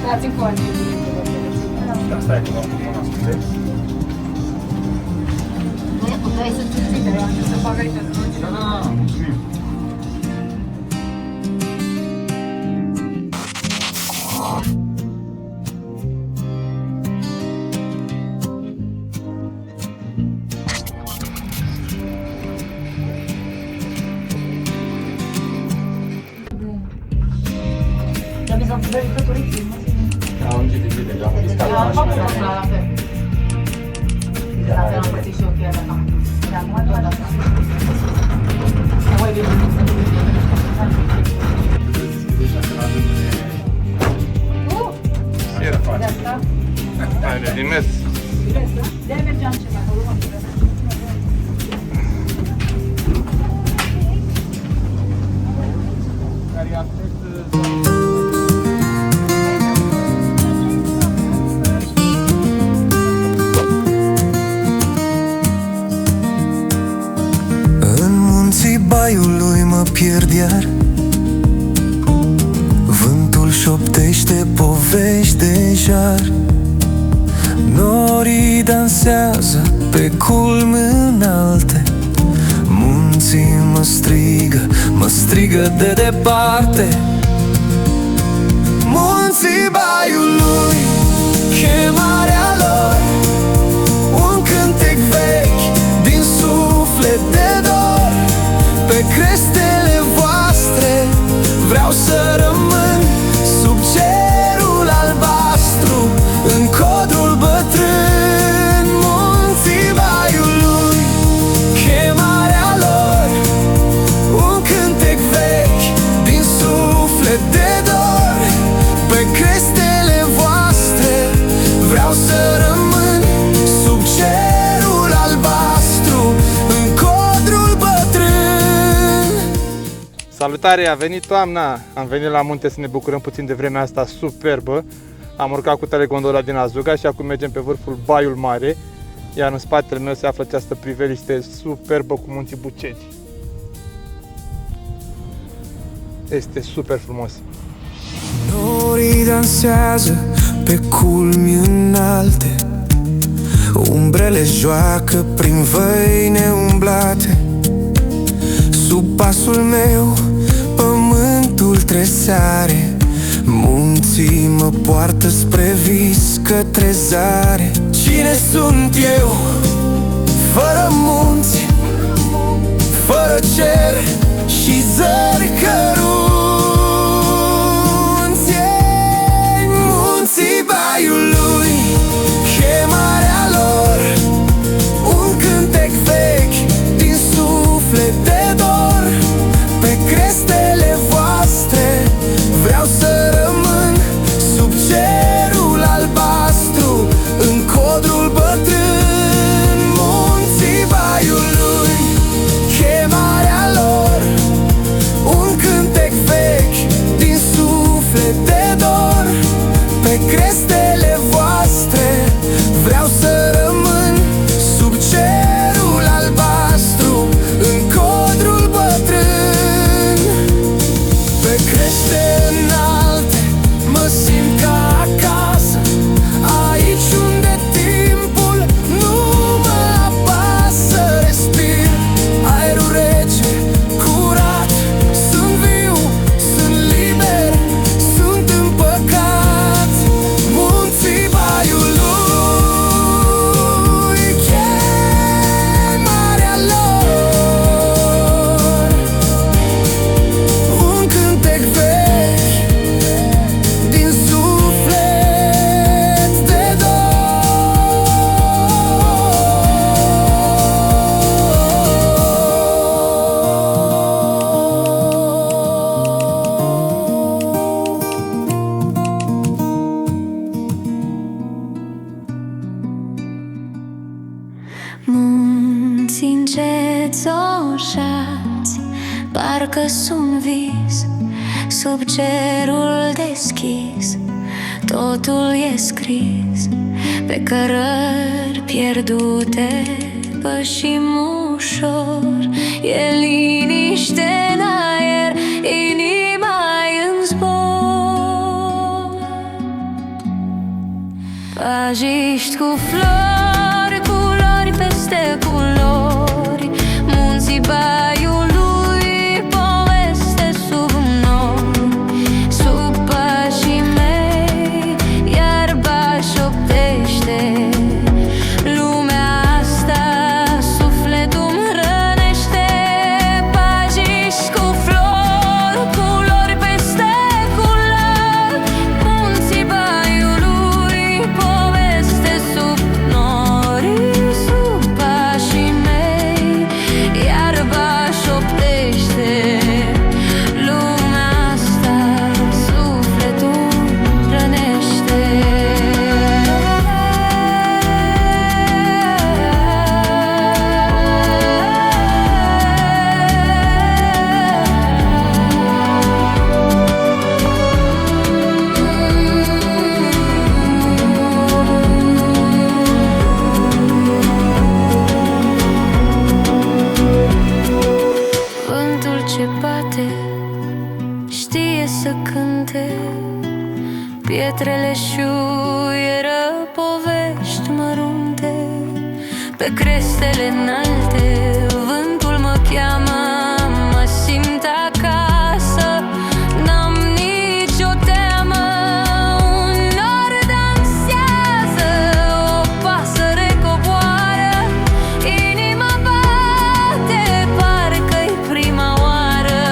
Dați în coane. Asta e cu mâna scrie. Nu puteai să ți-ți dar eu am zis să fac aici. Da, mulțumim. Dar mi s-au întâmplat căturiții. Am citit deja, am zis că Eu am făcut asta la fel. La fel am pățit și eu chiar așa. De acum tot așa. Nu voi veni să nu veni. Ce faci? De asta? Hai, de mers. De-aia mergeam ceva acolo. În munții Baiului mă pierd iar. Vântul șoptește povești de jar. Norii dansează pe culmi înalte. Munții mă strigă de departe. Munții Baiului, chemarea lor, un cântec vechi din suflet de dor. Pe crestele voastre vreau să rămân, sub cerul albastru, în codrul bătrân. Munții Baiului, chemarea lor, un cântec vechi din suflet de dor. Pe crestele voastre vreau să rămân, sub cerul albastru, în codrul bătrân. Salutare, a venit toamna! Am venit la munte să ne bucurăm puțin de vremea asta superbă. Am urcat cu telegondola din Azuga și acum mergem pe vârful Baiul Mare. Iar în spatele meu se află această priveliște superbă cu munții Bucegi. Este super frumos! Norii dansează pe culmi înalte. Umbrele joacă prin văi neumblate. Sub pasul meu pământul tresare. Munții mă poartă spre vis, către zare. Cine sunt eu, fără munți, fără cer și zări cărunți? Munții Baiului, chemarea lor, un cântec vechi din suflet de dor. Pe crestele voastre vreau să rămân, sub cerul albastru, în codrul bătrân. Munții Baiului, chemarea lor, un cântec vechi din suflet de dor. Pe crestele voastre vreau să rămân, sub cerul albastru, în codrul bătrân. Pe crește înalte mă simt ca acasă, aici unde timpul nu mă apasă. Respir aerul rece, curat, sunt viu, sunt liber, sunt împăcat. Munții Baiului, chemarea lor, un cântec vechi din suflet de dor. Munții încet soșați, parcă-s un vis, sub cerul deschis, totul e scris pe cărări pierdute pășim ușor. E liniște în aer, inima-i în zbor. Pajiști cu flori, culori peste culori, munții Baiului, poveste sub nori. Sub pașii mei, iarba șoptește, lumea asta sufletul-mi rănește. Pajiști cu flori, culori peste culori, munții Baiului, poveste sub nori. Sub pașii mei, iarba șoptește, lumea asta sufletul-mi rănește. Vântul ce bate știe să cânte, pietrele șuieră povești mărunte. Pe crestele înalte vântul mă cheamă, mă simt acasă, n-am nicio teamă. Un nor dansează, o pasăre coboară, inima bate, parcă-i prima oară.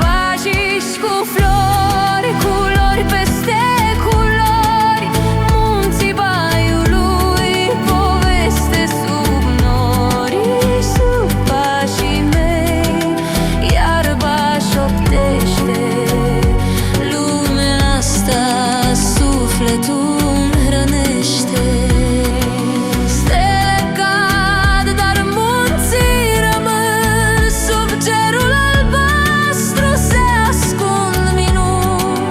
Pajiști cu flori, culori peste culori, munții Baiului, poveste sub nori. Sub pașii mei, iarba șoptește, lumea asta sufletul-mi rănește. Stele cad, dar munții rămân, sub cerul albastru se ascund minuni.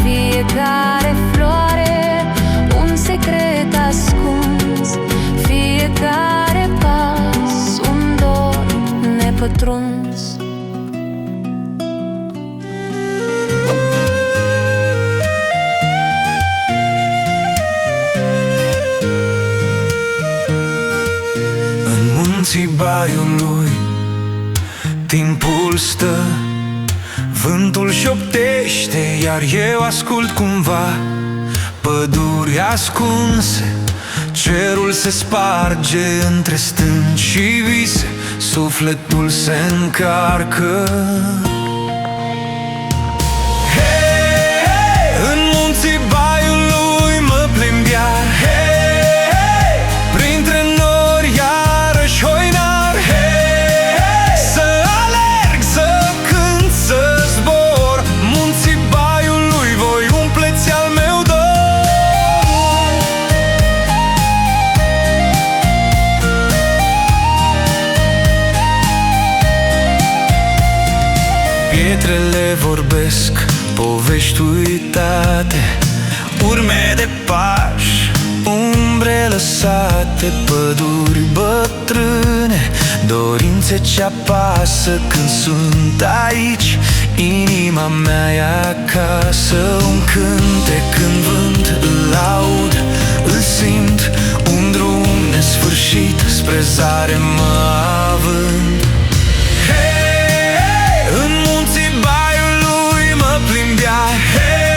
Fiecare floare un secret ascuns, fiecare pas un dor nepătruns. În munții Baiului timpul stă, vântul șoptește, iar eu ascult cumva. Păduri ascunse, cerul se sparge între stânci și vise, sufletul se încarcă. Hey, hey, în munții Baiului mă plimb iar. Hey, hey, printre nori iarăși hoinar. Hey, hey, să alerg, să cânt, să zbor, munții Baiului voi umpleți al meu dor. Pietrele vorbesc povești uitate, urme de pași, umbre lăsate, păduri bătrâne, dorințe ce apasă când sunt aici. Inima mea e acasă, un cântec în vânt, îl aud, îl simt, un drum nesfârșit spre zare mă având. Hey, hey, în munții Baiului mă plimb iar. Hey,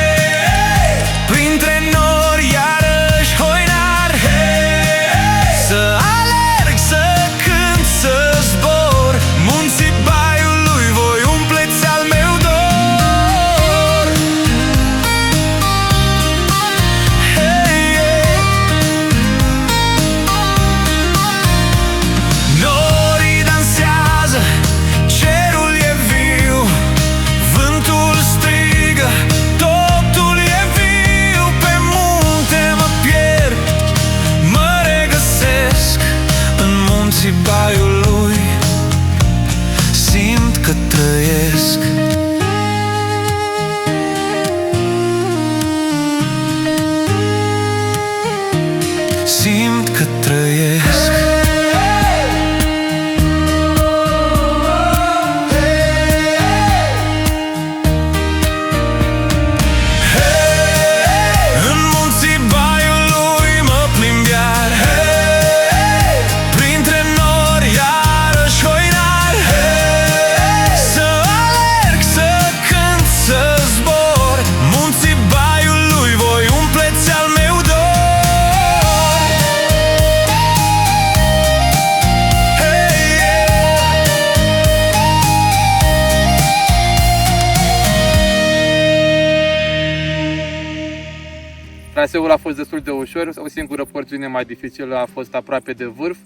hey, printre nori iarăși hoinar. Hey, hey, să alerg, să cânt, să zbor, munții Baiului voi umpleți al meu dor. Hey, hey. simt că trăiesc. În munții Baiului mă plimb iar, printre nori iarăși hoinar. Să alerg, să cânt, să zbor, munții Baiului voi umpleți al meu dor. Traseul a fost destul de ușor, o singură porțiune mai dificilă a fost aproape de vârf,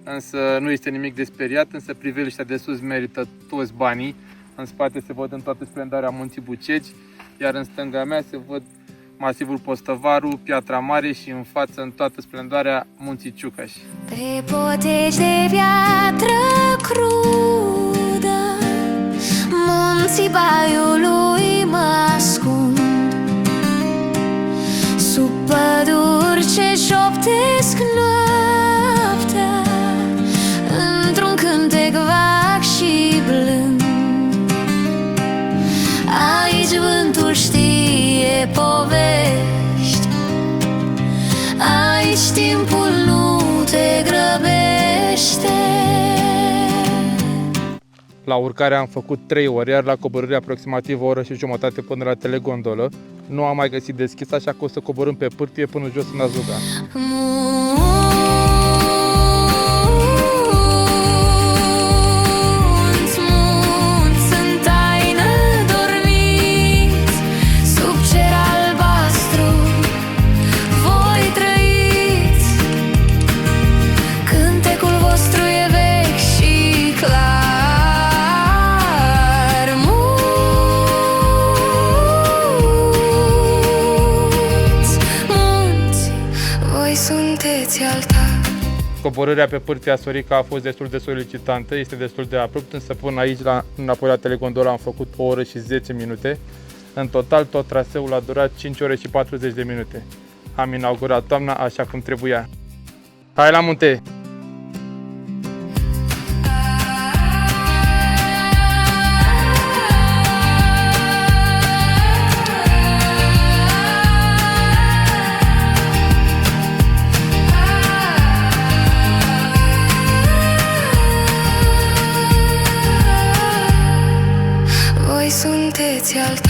însă nu este nimic de speriat, însă priveliștea de sus merită toți banii. În spate se văd în toată splendoarea munții Bucegi, iar în stânga mea se văd masivul Postăvaru, Piatra Mare și în față în toată splendoarea munții Ciucaș. Pe poteci de piatră crudă, munții Baiului mă ascund. Sub păduri ce șoptesc noaptea, într-un cântec vag și blând. Aici vântul știe povești, aici timpul nu te grăbește. La urcare am făcut 3 ore, iar la coborâre aproximativ o oră și jumătate până la telegondolă. Nu am mai găsit deschis, așa că o să coborâm pe pârtie până jos în Azuga. Munți, munți, în taină dormiți, sub cer albastru voi trăiți. Cântecul vostru e vechi și clar. Sunteți altar. Coborârea pe pârtia Sorica a fost destul de solicitantă, este destul de abrupt, însă până aici, înapoi la telegondola, am făcut o oră și 10 minute. În total, tot traseul a durat 5 ore și 40 de minute. Am inaugurat toamna așa cum trebuia. Hai la munte! Voi sunteți altar.